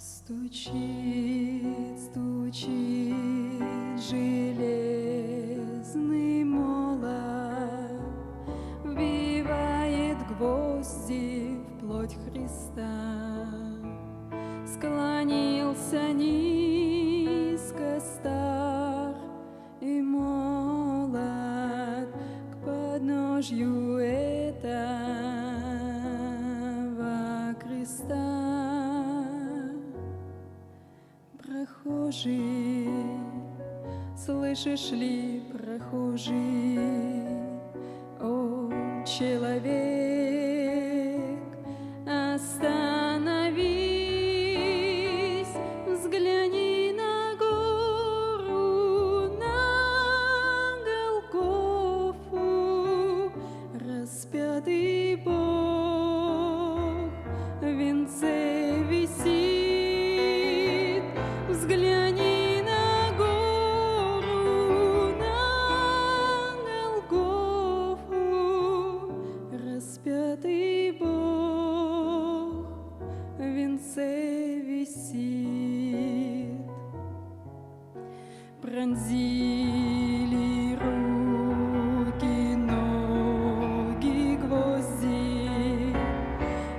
Стучит, стучит железный молот, вбивает гвозди в плоть Христа. Склонился низко стар и молод к подножью этого креста. Прохожий, слышишь ли, прохожий, о, человек, остановись, взгляни на гору, на Голгофу, распятый Бог в венце висит. Взгляни на гору, на Голгофу, распятый Бог в венце висит. Пронзили руки, ноги гвозди,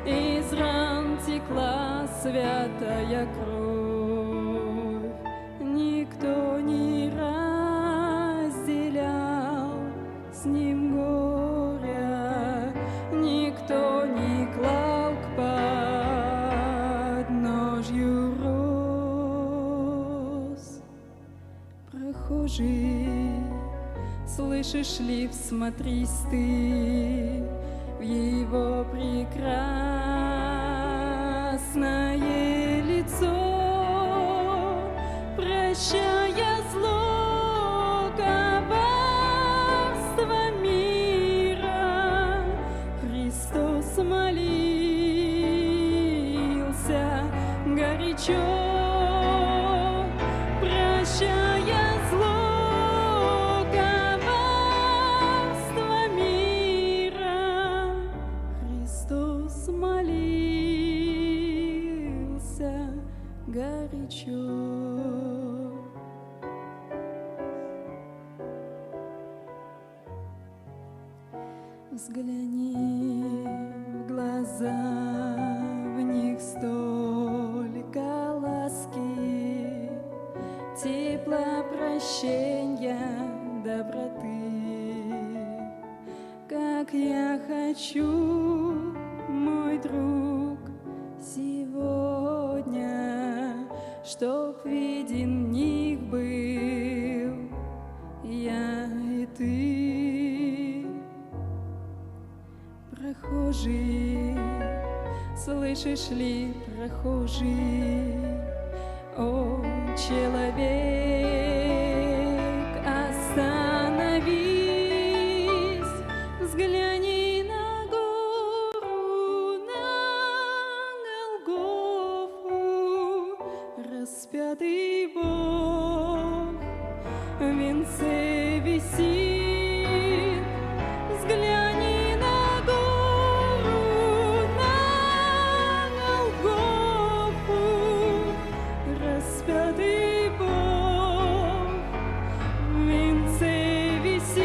из ран текла святая кровь. Никто не разделял с ним горя, никто не клал к подножью роз. Прохожий, слышишь ли, всмотрись ты в его прекрасное лицо. Прощая зло, коварство мира, Христос молился горячо. Прощая зло, коварство мира, Христос молился горячо. Взгляни в глаза, в них столько ласки, тепла, прощения, доброты. Как я хочу, мой друг, сегодня, чтоб виден в них был я и ты. Прохожий, слышишь ли, прохожий, о, человек, остановись, взгляни на гору, на Голгофу, распятый Бог в венце висит. Взгляни распятый Бог в венце висит.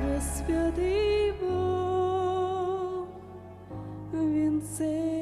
Распятый Бог в венце